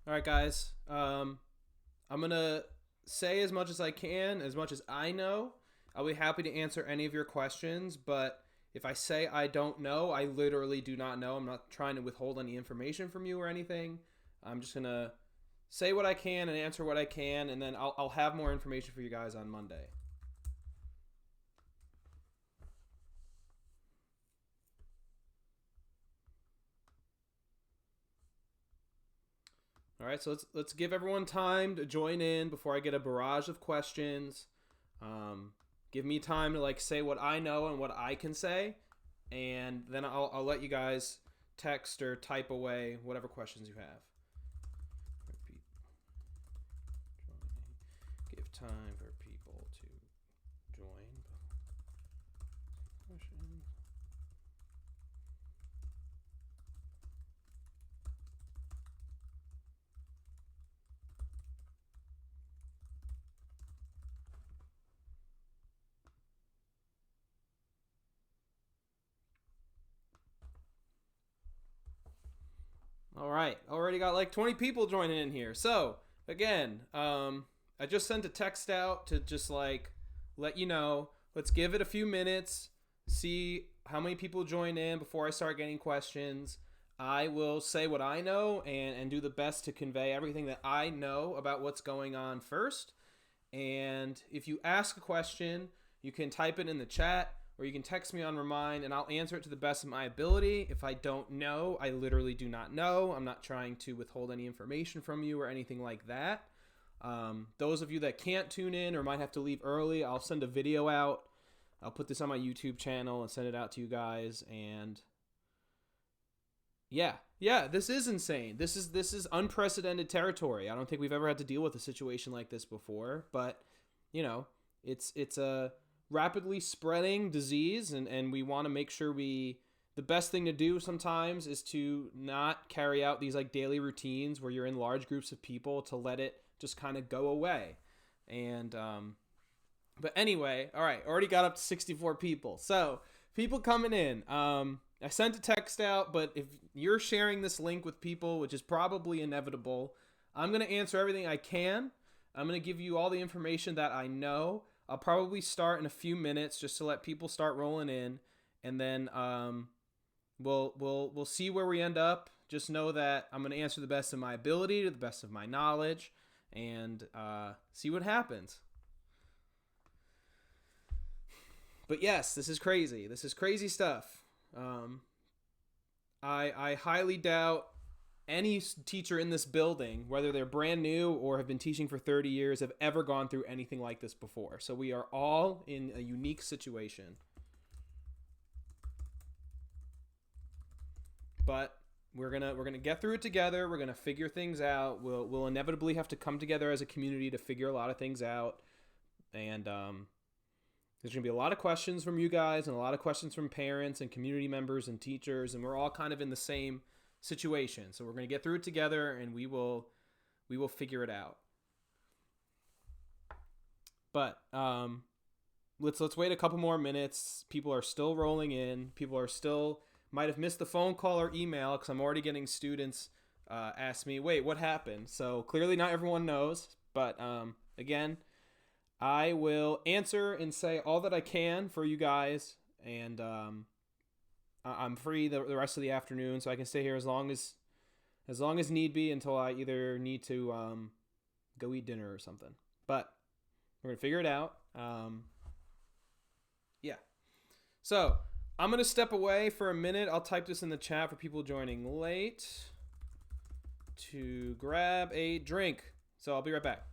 All right, guys. I'm gonna say as much as I can, as much as I know. I'll be happy to answer any of your questions, but if I say I don't know, I literally do not know. I'm not trying to withhold any information from you or anything. I'm just gonna say what I can and answer what I can, and then I'll have more information for you guys on Monday. All right, so let's give everyone time to join in before I get a barrage of questions. Give me time to like say what I know and what I can say, and then I'll let you guys text or type away whatever questions you have. Repeat. Give time for people to join. Questions. All right, already got like 20 people joining in here. So again, I just sent a text out to just like let you know. Let's give it a few minutes, see how many people join in before I start getting questions. I will say what I know and do the best to convey everything that I know about what's going on first. And if you ask a question, you can type it in the chat or you can text me on Remind and I'll answer it to the best of my ability. If I don't know, I literally do not know. I'm not trying to withhold any information from you or anything like that. Those of you that can't tune in or might have to leave early, I'll send a video out. I'll put this on my YouTube channel and send it out to you guys. And yeah, this is insane. This is unprecedented territory. I don't think we've ever had to deal with a situation like this before. But you know, it's a rapidly spreading disease, and we want to make sure we. The best thing to do sometimes is to not carry out these like daily routines where you're in large groups of people to let it just kind of go away. And but anyway, all right, already got up to 64 people. So people coming in. I sent a text out, but if you're sharing this link with people, which is probably inevitable, I'm going to answer everything I can. I'm going to give you all the information that I know. I'll probably start in a few minutes just to let people start rolling in, and then we'll see where we end up. Just know that I'm going to answer the best of my ability, to the best of my knowledge, and see what happens. But yes, this is crazy. This is crazy stuff. I highly doubt any teacher in this building, whether they're brand new or have been teaching for 30 years, have ever gone through anything like this before. So we are all in a unique situation. But we're gonna get through it together. We're gonna figure things out. We'll inevitably have to come together as a community to figure a lot of things out. And there's going to be a lot of questions from you guys and a lot of questions from parents and community members and teachers, and we're all kind of in the same situation. So we're going to get through it together, and we will figure it out. But let's wait a couple more minutes. People are still rolling in. People are still might have missed the phone call or email because I'm already getting students ask me, "Wait, what happened?" So clearly not everyone knows. But again, I will answer and say all that I can for you guys, and I'm free the rest of the afternoon, so I can stay here as long as need be until I either need to go eat dinner or something. But we're gonna figure it out. Yeah. So I'm gonna step away for a minute. I'll type this in the chat for people joining late to grab a drink. So I'll be right back.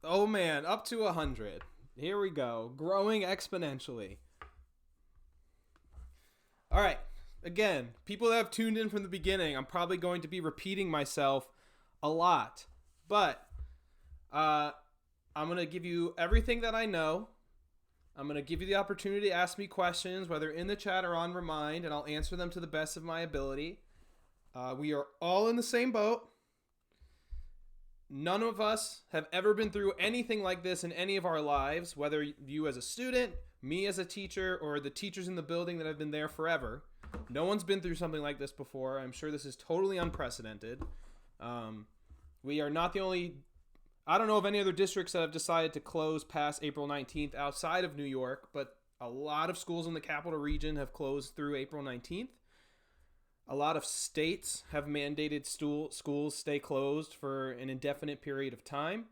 Oh man, up to 100. Here we go. Growing exponentially. All right. again, people that have tuned in from the beginning, I'm probably going to be repeating myself a lot. But I'm going to give you everything that I know. I'm going to give you the opportunity to ask me questions, whether in the chat or on Remind, and I'll answer them to the best of my ability. We are all in the same boat. None of us have ever been through anything like this in any of our lives, whether you as a student, me as a teacher, or the teachers in the building that have been there forever. No one's been through something like this before. I'm sure this is totally unprecedented. We are not the only... I don't know of any other districts that have decided to close past April 19th outside of New York, but a lot of schools in the capital region have closed through April 19th. A lot of states have mandated schools stay closed for an indefinite period of time.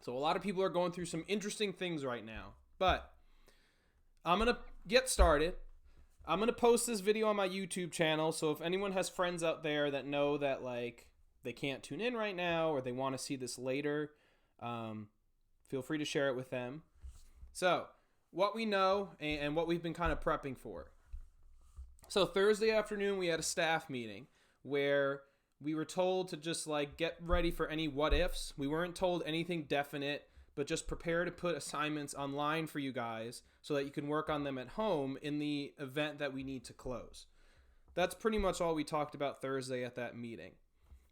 So a lot of people are going through some interesting things right now. But I'm going to get started. I'm going to post this video on my YouTube channel, so if anyone has friends out there that know that, like, they can't tune in right now or they want to see this later, feel free to share it with them. So, what we know and what we've been kind of prepping for. So, Thursday afternoon, we had a staff meeting where we were told to just, like, get ready for any what-ifs. We weren't told anything definite, but just prepare to put assignments online for you guys so that you can work on them at home in the event that we need to close. That's pretty much all we talked about Thursday at that meeting.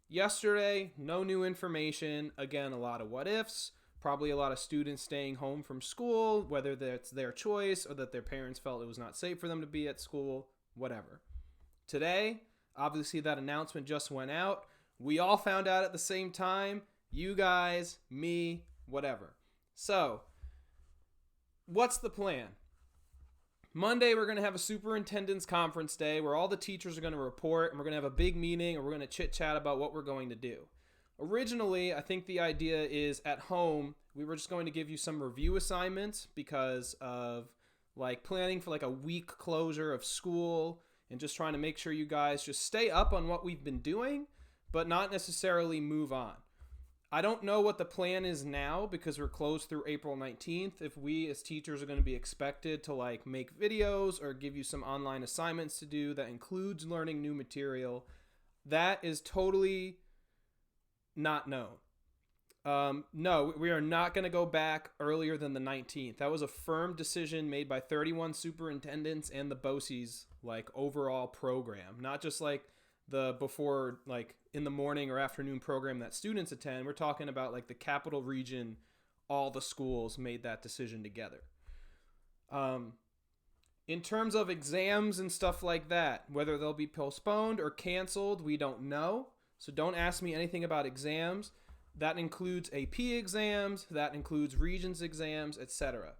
Yesterday, no new information. Again, a lot of what ifs. Probably a lot of students staying home from school, whether that's their choice or that their parents felt it was not safe for them to be at school, whatever. Today, obviously that announcement just went out. We all found out at the same time. You guys, me, whatever. So, what's the plan? Monday, we're going to have a superintendent's conference day where all the teachers are going to report, and we're going to have a big meeting, and we're going to chit-chat about what we're going to do. Originally, I think the idea is at home, we were just going to give you some review assignments because of, like, planning for, like, a week closure of school and just trying to make sure you guys just stay up on what we've been doing, but not necessarily move on. I don't know what the plan is now because we're closed through April 19th. If we as teachers are going to be expected to, like, make videos or give you some online assignments to do that includes learning new material, that is totally not known. No, we are not going to go back earlier than the 19th. That was a firm decision made by 31 superintendents and the BOCES, like, overall program, not just like the before, like, in the morning or afternoon program that students attend. We're talking about, like, the capital region, all the schools made that decision together. In terms of exams and stuff like that, whether they'll be postponed or canceled, we don't know. So don't ask me anything about exams. That includes AP exams, that includes Regents exams, etc.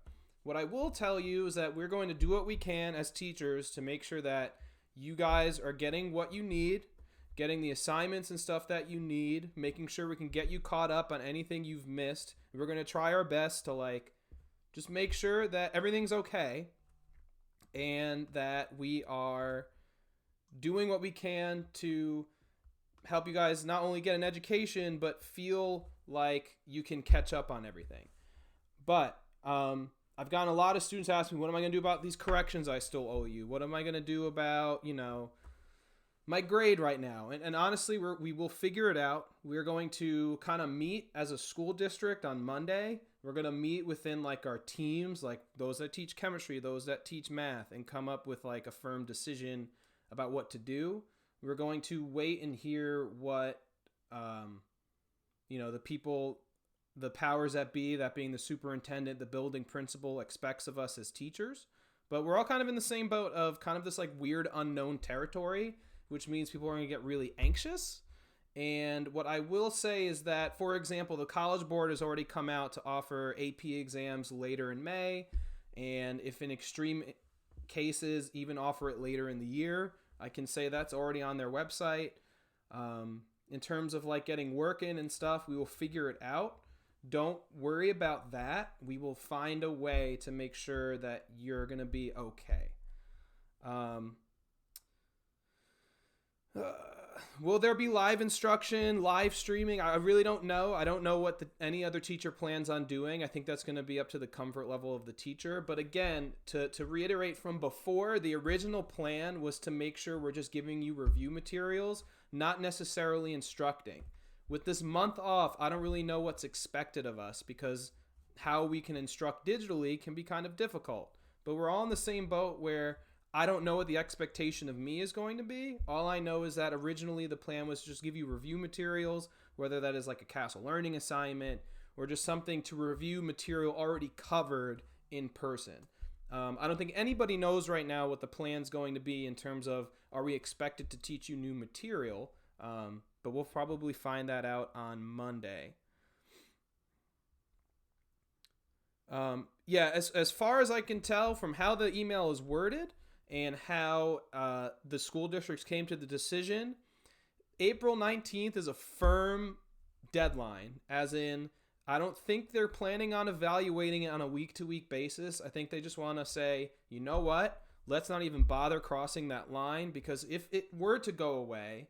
What I will tell you is that we're going to do what we can as teachers to make sure that you guys are getting what you need, getting the assignments and stuff that you need, making sure we can get you caught up on anything you've missed. We're going to try our best to, like, just make sure that everything's okay and that we are doing what we can to help you guys not only get an education, but feel like you can catch up on everything. But I've gotten a lot of students ask me, what am I going to do about these corrections I still owe you? What am I going to do about, my grade right now? And honestly, we will figure it out. We're going to kind of meet as a school district on Monday. We're going to meet within, like, our teams, like those that teach chemistry, those that teach math, and come up with, like, a firm decision about what to do. We're going to wait and hear what, the people, the powers that be, that being the superintendent, the building principal, expects of us as teachers. But we're all kind of in the same boat of kind of this, like, weird unknown territory, which means people are going to get really anxious. And what I will say is that, for example, the College Board has already come out to offer AP exams later in May, and if in extreme cases even offer it later in the year. I can say that's already on their website. In terms of, like, getting work in and stuff, we will figure it out. Don't worry about that. We will find a way to make sure that you're going to be okay. will there be live instruction, live streaming? I really don't know. I don't know what any other teacher plans on doing. I think that's going to be up to the comfort level of the teacher. But again, to reiterate from before, the original plan was to make sure we're just giving you review materials, not necessarily instructing. With this month off, I don't really know what's expected of us because how we can instruct digitally can be kind of difficult. But we're all in the same boat where I don't know what the expectation of me is going to be. All I know is that originally the plan was to just give you review materials, whether that is like a Castle Learning assignment or just something to review material already covered in person. I don't think anybody knows right now what the plan's going to be in terms of are we expected to teach you new material, but we'll probably find that out on Monday. As far as I can tell from how the email is worded, and how the school districts came to the decision, April 19th is a firm deadline, as in I don't think they're planning on evaluating it on a week-to-week basis. I think they just want to say, you know what, let's not even bother crossing that line, because if it were to go away,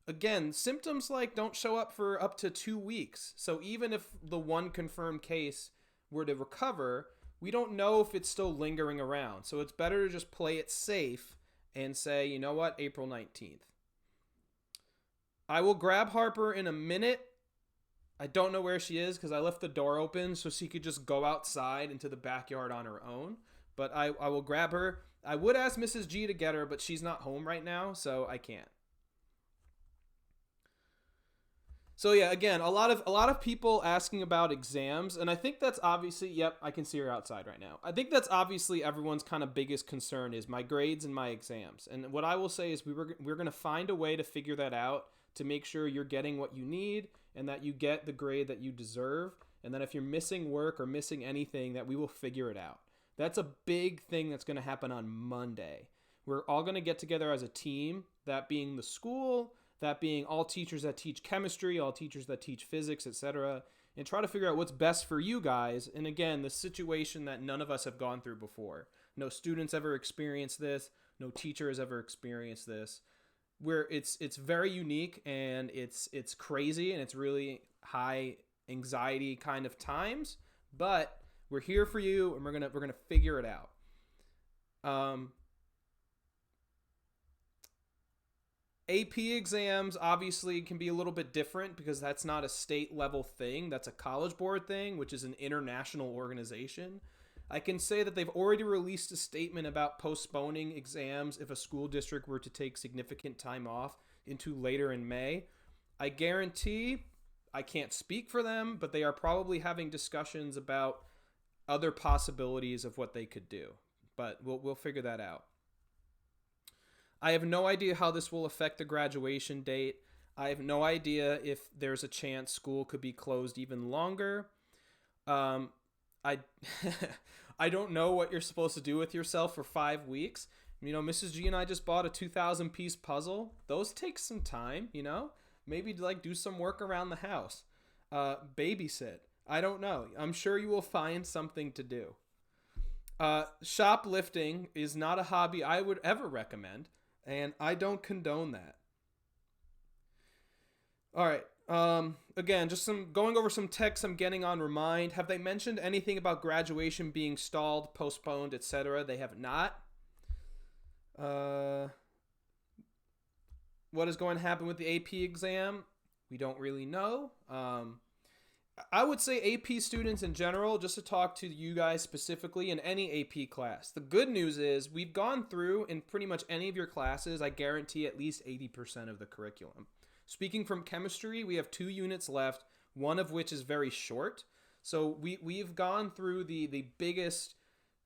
again, symptoms like don't show up for up to 2 weeks. So even if the one confirmed case were to recover, we don't know if it's still lingering around. So it's better to just play it safe and say, you know what, April 19th. I will grab Harper in a minute. I don't know where she is because I left the door open so she could just go outside into the backyard on her own. But I will grab her. I would ask Mrs. G to get her, but she's not home right now, so I can't. So yeah, again, a lot of people asking about exams, and I think that's obviously, yep, I can see her outside right now. I think that's obviously everyone's kind of biggest concern is my grades and my exams. And what I will say is we're going to find a way to figure that out to make sure you're getting what you need and that you get the grade that you deserve. And then if you're missing work or missing anything, that we will figure it out. That's a big thing that's going to happen on Monday. We're all going to get together as a team, that being the school, that being all teachers that teach chemistry, all teachers that teach physics, etc., and try to figure out what's best for you guys. And again, the situation that none of us have gone through before. No students ever experienced this. No teacher has ever experienced this. Where it's very unique and it's crazy and it's really high anxiety kind of times. But we're here for you and we're gonna figure it out. AP exams obviously can be a little bit different because that's not a state level thing. That's a College Board thing, which is an international organization. I can say that they've already released a statement about postponing exams if a school district were to take significant time off into later in May. I guarantee, I can't speak for them, but they are probably having discussions about other possibilities of what they could do. But we'll figure that out. I have no idea how this will affect the graduation date. I have no idea if there's a chance school could be closed even longer. I I don't know what you're supposed to do with yourself for 5 weeks. You know, Mrs. G and I just bought a 2,000 piece puzzle. Those take some time, you know? Maybe like do some work around the house. Babysit. I don't know. I'm sure you will find something to do. Shoplifting is not a hobby I would ever recommend, and I don't condone that. All right. Again, just going over some texts I'm getting on Remind. Have they mentioned anything about graduation being stalled, postponed, etc.? They have not. What is going to happen with the AP exam? We don't really know. I would say AP students in general, just to talk to you guys specifically in any AP class. The good news is we've gone through in pretty much any of your classes, I guarantee at least 80% of the curriculum. Speaking from chemistry, we have 2 units left, one of which is very short. So we've gone through the biggest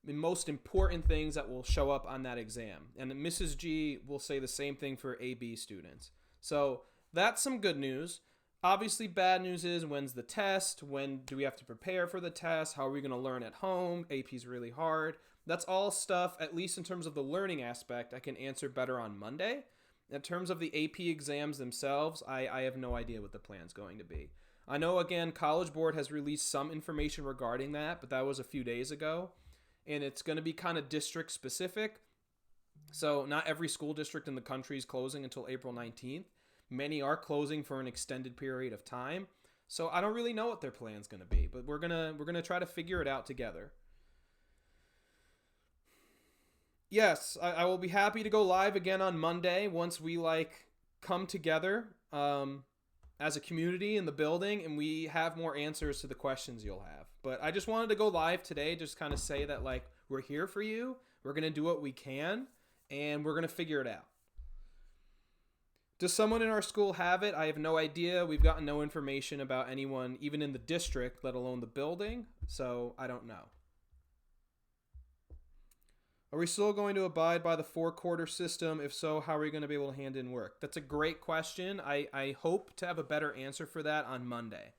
and most important things that will show up on that exam. And Mrs. G will say the same thing for AB students. So that's some good news. Obviously, bad news is when's the test? When do we have to prepare for the test? How are we going to learn at home? AP's really hard. That's all stuff, at least in terms of the learning aspect, I can answer better on Monday. In terms of the AP exams themselves, I have no idea what the plan's going to be. I know, again, College Board has released some information regarding that, but that was a few days ago. And it's going to be kind of district specific. So not every school district in the country is closing until April 19th. Many are closing for an extended period of time. So I don't really know what their plan's going to be, but we're going to try to figure it out together. Yes, I will be happy to go live again on Monday once we come together as a community in the building and we have more answers to the questions you'll have. But I just wanted to go live today, just kind of say that we're here for you. We're going to do what we can and we're going to figure it out. Does someone in our school have it? I have no idea. We've gotten no information about anyone, even in the district, let alone the building. So I don't know. Are we still going to abide by the 4-quarter system? If so, how are we going to be able to hand in work? That's a great question. I hope to have a better answer for that on Monday.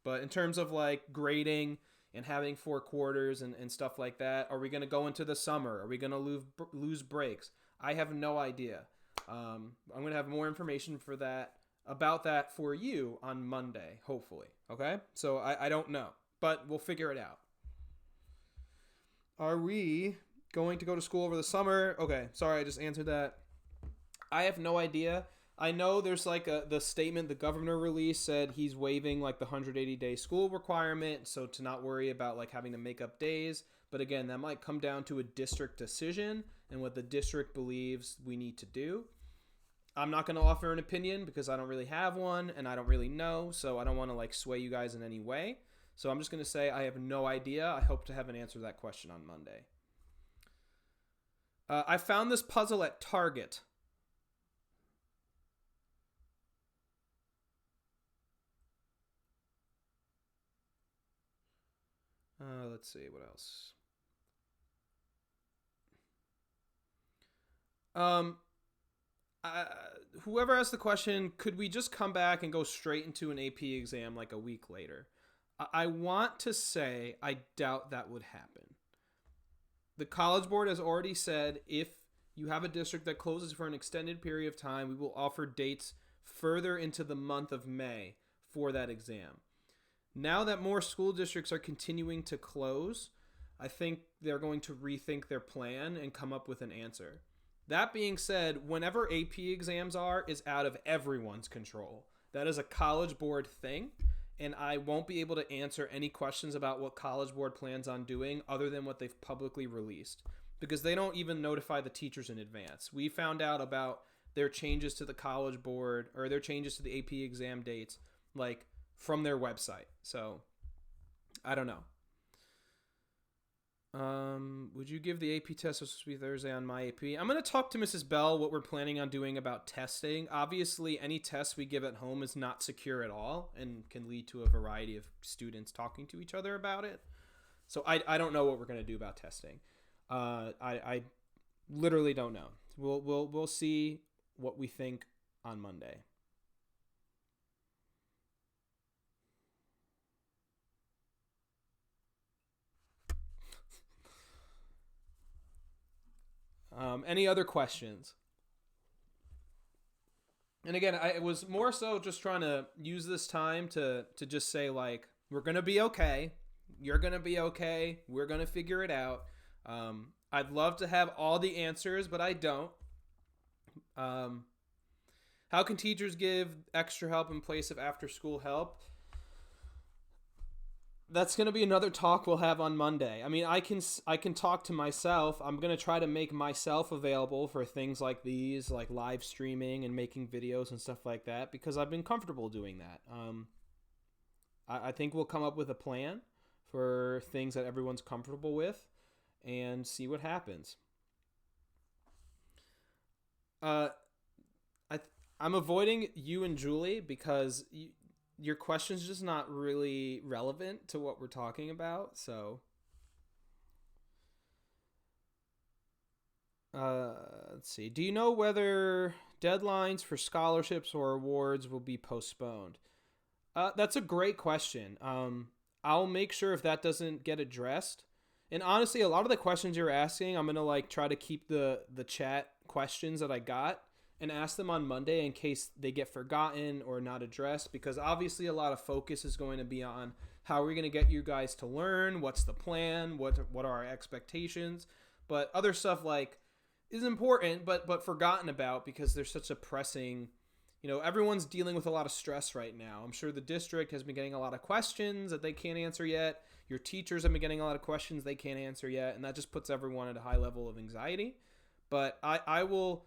But in terms of grading and having 4 quarters and stuff like that, are we going to go into the summer? Are we going to lose breaks? I have no idea. I'm going to have more information about that for you on Monday, hopefully. Okay? So I don't know, but we'll figure it out. Are we going to go to school over the summer? Okay, sorry, I just answered that. I have no idea. I know there's the statement the governor released said he's waiving the 180-day school requirement, so to not worry about having to make up days. But again, that might come down to a district decision and what the district believes we need to do. I'm not going to offer an opinion because I don't really have one and I don't really know, so I don't want to sway you guys in any way. So I'm just going to say I have no idea. I hope to have an answer to that question on Monday. I found this puzzle at Target. Let's see, what else? Whoever asked the question, could we just come back and go straight into an AP exam a week later? I want to say I doubt that would happen. The College Board has already said if you have a district that closes for an extended period of time, we will offer dates further into the month of May for that exam. Now that more school districts are continuing to close, I think they're going to rethink their plan and come up with an answer. That being said, whenever AP exams is out of everyone's control. That is a College Board thing. And I won't be able to answer any questions about what College Board plans on doing other than what they've publicly released, because they don't even notify the teachers in advance. We found out about their changes to the College Board or their changes to the AP exam dates from their website. So I don't know. Would you give the AP test supposed to be Thursday on my AP? I'm going to talk to Mrs. Bell what we're planning on doing about testing. Obviously, any test we give at home is not secure at all and can lead to a variety of students talking to each other about it. So I don't know what we're going to do about testing. I literally don't know. We'll see what we think on Monday. Any other questions? And again, I was more so just trying to use this time to just say we're going to be okay. You're going to be okay. We're going to figure it out. I'd love to have all the answers, but I don't. How can teachers give extra help in place of after school help? That's going to be another talk we'll have on Monday. I mean, I can talk to myself. I'm going to try to make myself available for things like these, like live streaming and making videos and stuff like that, because I've been comfortable doing that. I think we'll come up with a plan for things that everyone's comfortable with and see what happens. I'm avoiding you and Julie because your question's just not really relevant to what we're talking about. So, let's see. Do you know whether deadlines for scholarships or awards will be postponed? That's a great question. I'll make sure if that doesn't get addressed. And honestly, a lot of the questions you're asking, I'm going to try to keep the chat questions that I got and ask them on Monday in case they get forgotten or not addressed, because obviously a lot of focus is going to be on how are we going to get you guys to learn, what's the plan, what are our expectations, but other stuff is important but forgotten about because there's such a pressing everyone's dealing with a lot of stress right now. I'm sure the district has been getting a lot of questions that they can't answer yet. Your teachers have been getting a lot of questions they can't answer yet, and that just puts everyone at a high level of anxiety. But I will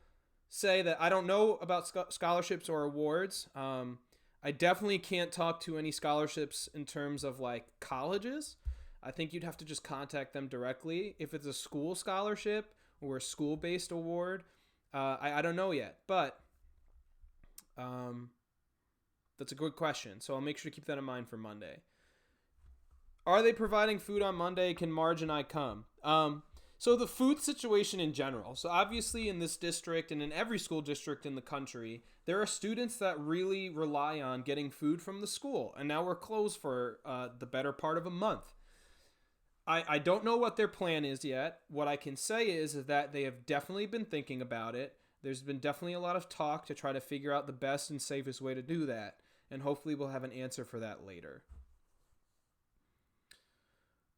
say that I don't know about scholarships or awards. I definitely can't talk to any scholarships in terms of like colleges. I think you'd have to just contact them directly. If it's a school scholarship or a school-based award, I don't know yet. But that's a good question. So I'll make sure to keep that in mind for Monday. Are they providing food on Monday? Can Marge and I come? So the food situation in general. So obviously in this district and in every school district in the country, there are students that really rely on getting food from the school. And now we're closed for the better part of a month. I don't know what their plan is yet. What I can say is that they have definitely been thinking about it. There's been definitely a lot of talk to try to figure out the best and safest way to do that. And hopefully we'll have an answer for that later.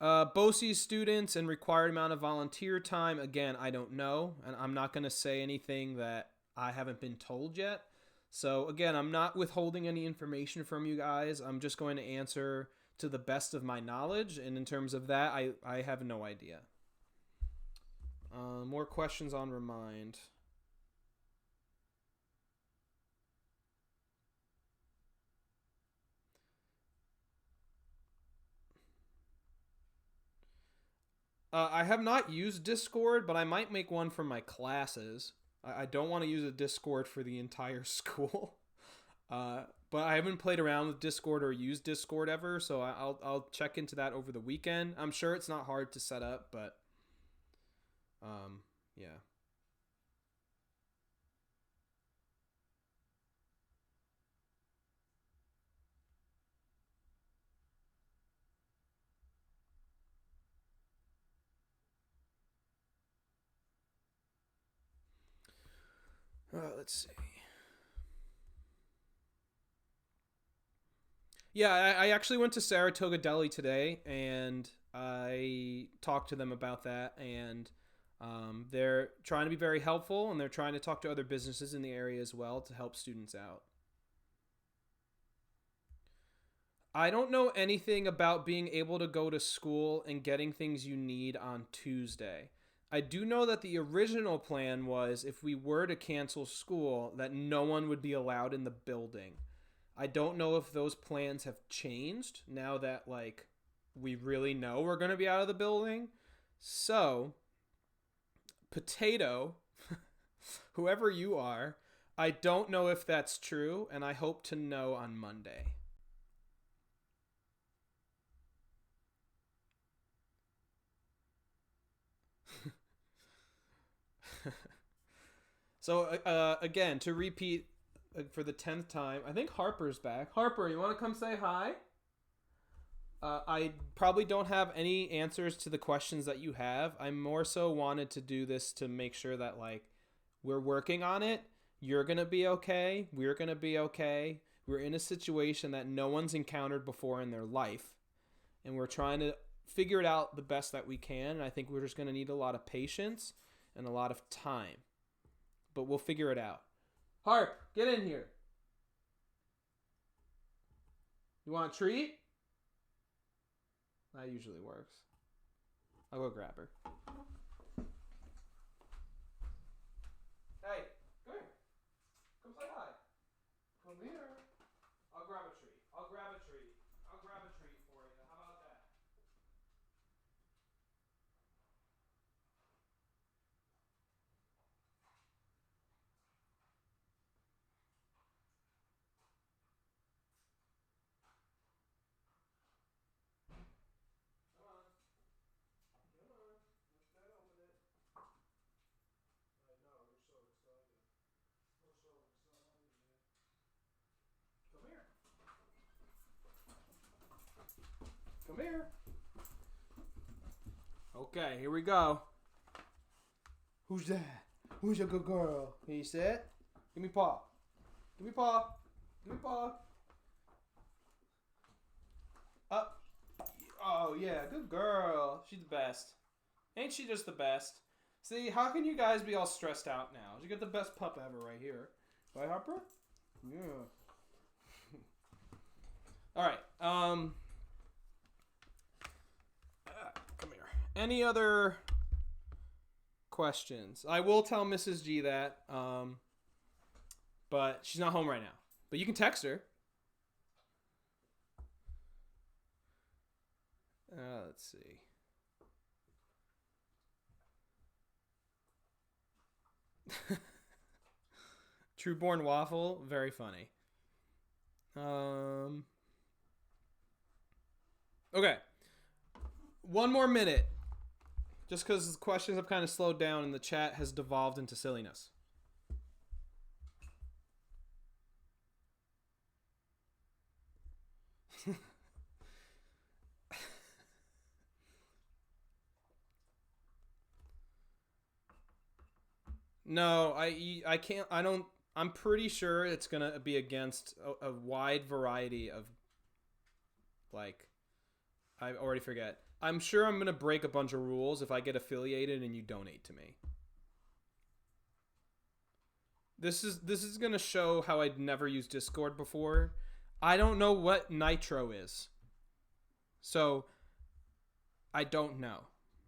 BOCES students and required amount of volunteer time. Again, I don't know. And I'm not going to say anything that I haven't been told yet. So again, I'm not withholding any information from you guys. I'm just going to answer to the best of my knowledge. And in terms of that, I have no idea. More questions on Remind. I have not used Discord, but I might make one for my classes. I don't want to use a Discord for the entire school. But I haven't played around with Discord or used Discord ever, so I'll check into that over the weekend. I'm sure it's not hard to set up, but yeah. Let's see. Yeah, I actually went to Saratoga Deli today, and I talked to them about that, and they're trying to be very helpful, and they're trying to talk to other businesses in the area as well to help students out. I don't know anything about being able to go to school and getting things you need on Tuesday. I do know that the original plan was if we were to cancel school, that no one would be allowed in the building. I don't know if those plans have changed now that like we really know we're going to be out of the building. So, Potato, whoever you are, I don't know if that's true, and I hope to know on Monday. So again, to repeat for the 10th time, I think Harper's back. Harper, you want to come say hi? I probably don't have any answers to the questions that you have. I more so wanted to do this to make sure that like we're working on it. You're going to be okay. We're going to be okay. We're in a situation that no one's encountered before in their life, and we're trying to figure it out the best that we can. And I think we're just going to need a lot of patience and a lot of time. But we'll figure it out. Harp, get in here. You want a treat? That usually works. I'll go grab her. Hey, come here. Come say hi. Come here. I'll grab a treat. I'll grab a treat. I'll grab a treat for you. How about that? Come on. Come on. Let's go open it. I know, we're so excited. We're so excited. Come here. Come here. Okay, here we go. Who's that? Who's a good girl? Here you sit. Give me paw. Give me paw. Give me paw. Up. Oh, yeah. Good girl. She's the best. Ain't she just the best? See, how can you guys be all stressed out now? You got the best pup ever right here. Right, Harper? Yeah. All right. Come here. Any other questions? I will tell Mrs. G that, but she's not home right now. But you can text her. Let's see. Trueborn Waffle, very funny. Okay. One more minute. Just because the questions have kind of slowed down and the chat has devolved into silliness. No, I can't. I don't. I'm pretty sure it's gonna be against a wide variety of, like, I already forget. I'm sure I'm gonna break a bunch of rules if I get affiliated and you donate to me. This is gonna show how I'd never used Discord before. I don't know what Nitro is, so I don't know.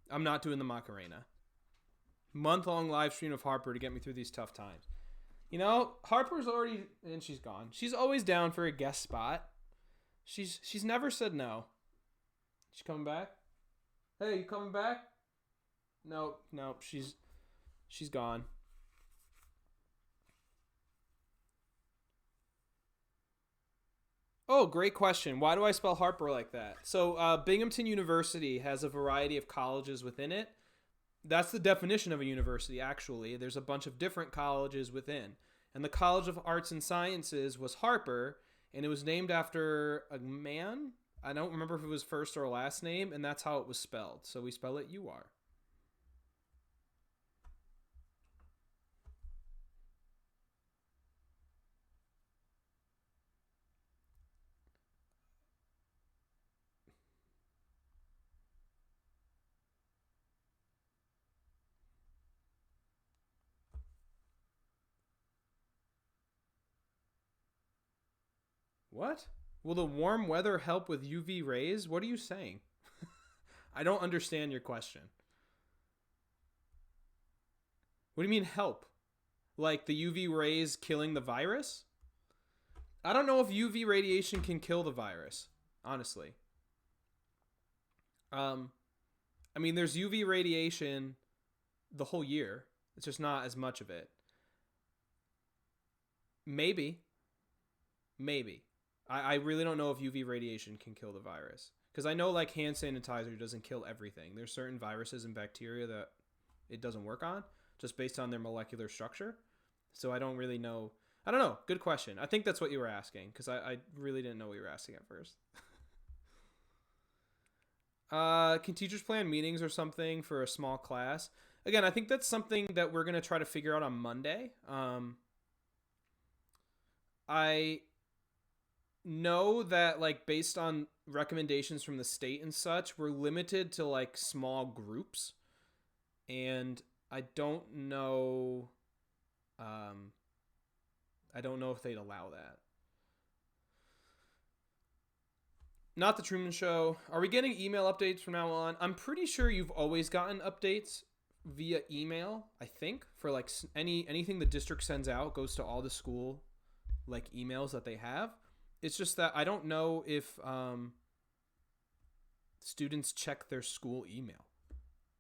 I'm not doing the Macarena. Month-long live stream of Harper to get me through these tough times. You know, Harper's already, and she's gone. She's always down for a guest spot. She's never said no. She coming back? Hey, you coming back? No, she's gone. Oh, great question. Why do I spell Harper like that? So, Binghamton University has a variety of colleges within it. That's the definition of a university, actually. There's a bunch of different colleges within. And the College of Arts and Sciences was Harper, and it was named after a man. I don't remember if it was first or last name, and that's how it was spelled. So we spell it UR. What? Will the warm weather help with UV rays? What are you saying? I don't understand your question. What do you mean help? Like the UV rays killing the virus? I don't know if UV radiation can kill the virus, honestly. I mean, there's UV radiation the whole year. It's just not as much of it. Maybe. I really don't know if UV radiation can kill the virus. Because I know, like, hand sanitizer doesn't kill everything. There's certain viruses and bacteria that it doesn't work on, just based on their molecular structure. So I don't really know. I don't know. Good question. I think that's what you were asking, because I really didn't know what you were asking at first. Can teachers plan meetings or something for a small class? Again, I think that's something that we're going to try to figure out on Monday. I know that, like, based on recommendations from the state and such, we're limited to, like, small groups, and I don't know if they'd allow that. Not the Truman Show. Are we getting email updates from now on? I'm pretty sure you've always gotten updates via email, I think, for, like, anything the district sends out goes to all the school, like, emails that they have. It's just that I don't know if students check their school email.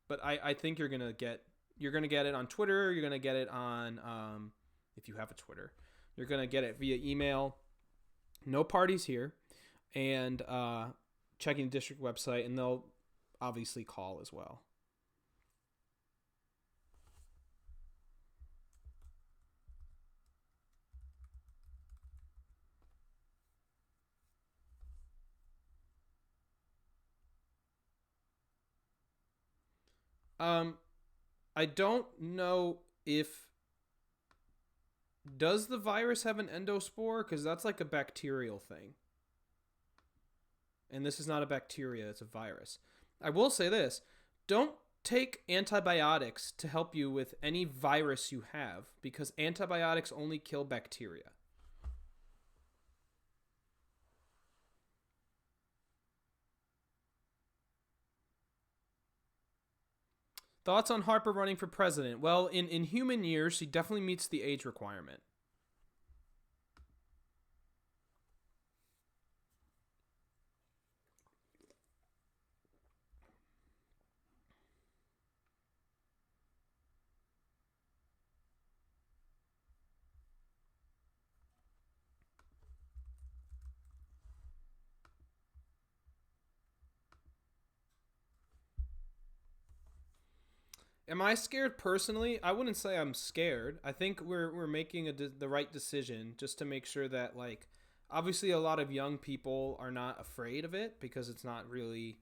But I think you're gonna get it on Twitter. You're gonna get it on if you have a Twitter. You're gonna get it via email. No parties here, and checking the district website, and they'll obviously call as well. I don't know if does the virus have an endospore, because that's like a bacterial thing, and this is not a bacteria, it's a virus. I will say this: don't take antibiotics to help you with any virus you have, because antibiotics only kill bacteria. Thoughts on Harper running for president? Well, in human years, she definitely meets the age requirement. Am I scared personally? I wouldn't say I'm scared. I think we're making the right decision just to make sure that like obviously a lot of young people are not afraid of it because it's not really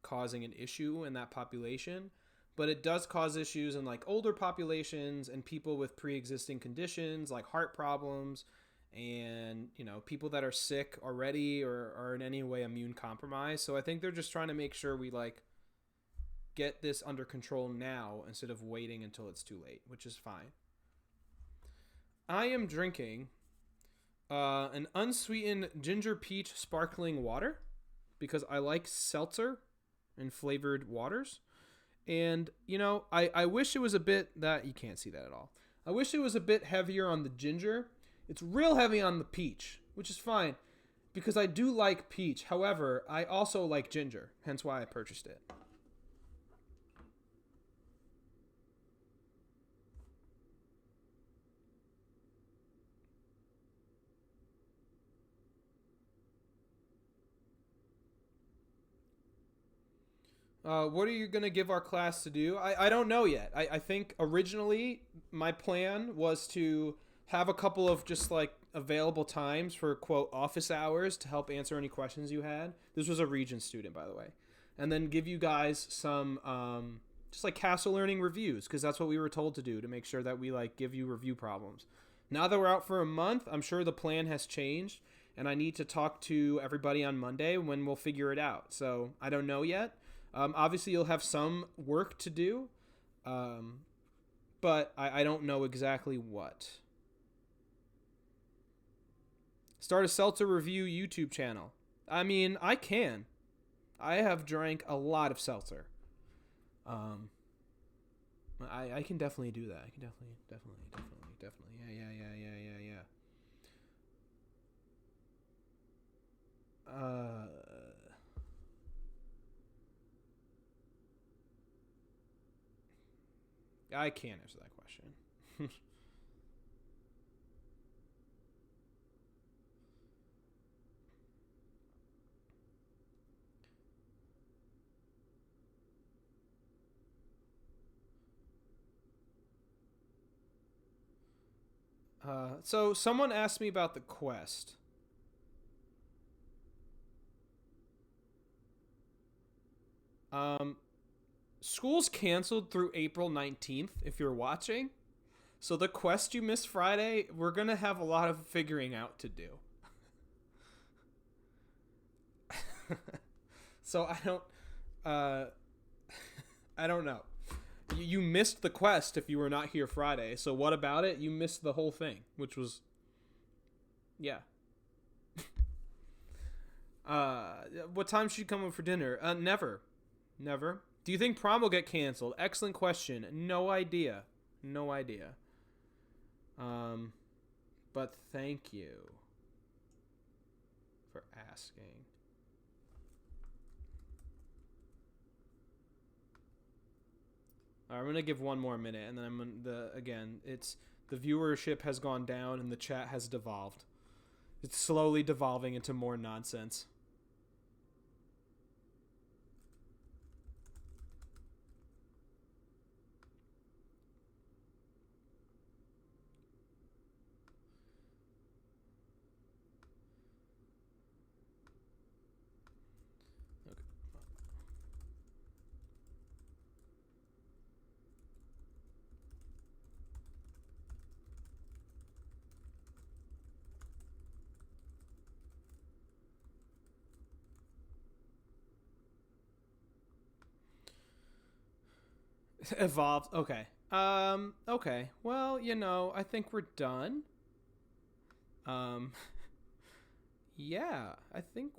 causing an issue in that population, but it does cause issues in like older populations and people with pre-existing conditions like heart problems and people that are sick already or are in any way immune compromised. So I think they're just trying to make sure we like get this under control now instead of waiting until it's too late, which is fine. I am drinking an unsweetened ginger peach sparkling water because I like seltzer and flavored waters. And, I wish it was a bit that you can't see that at all. I wish it was a bit heavier on the ginger. It's real heavy on the peach, which is fine because I do like peach. However, I also like ginger, hence why I purchased it. What are you going to give our class to do? I don't know yet. I think originally my plan was to have a couple of just like available times for quote office hours to help answer any questions you had. This was a Regent student, by the way. And then give you guys some just like Castle Learning reviews because that's what we were told to do to make sure that we like give you review problems. Now that we're out for a month, I'm sure the plan has changed and I need to talk to everybody on Monday when we'll figure it out. So I don't know yet. Obviously, you'll have some work to do, but I don't know exactly what. Start a seltzer review YouTube channel. I mean, I can. I have drank a lot of seltzer. Um, I can definitely do that. I can definitely. Yeah. I can't answer that question. So someone asked me about the quest. Um, School's canceled through April 19th if you're watching. So the quest you missed Friday, we're going to have a lot of figuring out to do. So uh I don't know. You missed the quest if you were not here Friday. So what about it? You missed the whole thing, which was yeah. What time should you come over for dinner? Never. Never. Do you think prom will get canceled? Excellent question. No idea. No idea. Um, but thank you for asking. I'm gonna give one more minute, and then it's the viewership has gone down and the chat has devolved. It's slowly devolving into more nonsense. Evolved. Okay. Okay. Well, I think we're done. Um. Yeah. I think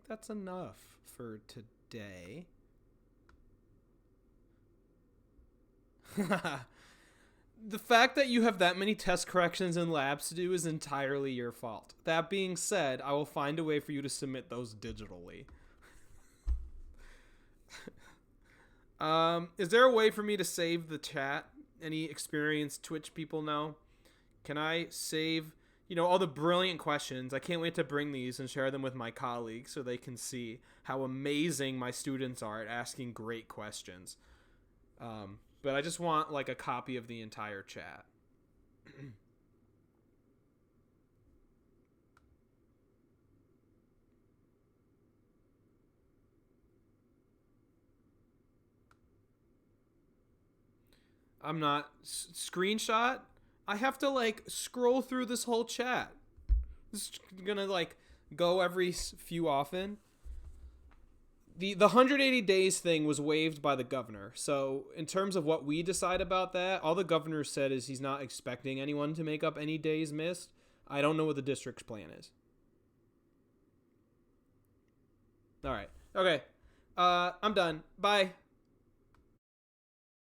that's enough for today. The fact that you have that many test corrections and labs to do is entirely your fault. That being said, I will find a way for you to submit those digitally. Is there a way for me to save the chat? Any experienced Twitch people know? Can I save, all the brilliant questions? I can't wait to bring these and share them with my colleagues so they can see how amazing my students are at asking great questions. But I just want like a copy of the entire chat. I'm not screenshot. I have to like scroll through this whole chat. This is gonna like go every few often. The 180 days thing was waived by the governor. So in terms of what we decide about that, all the governor said is he's not expecting anyone to make up any days missed. I don't know what the district's plan is. All right. Okay. I'm done. Bye.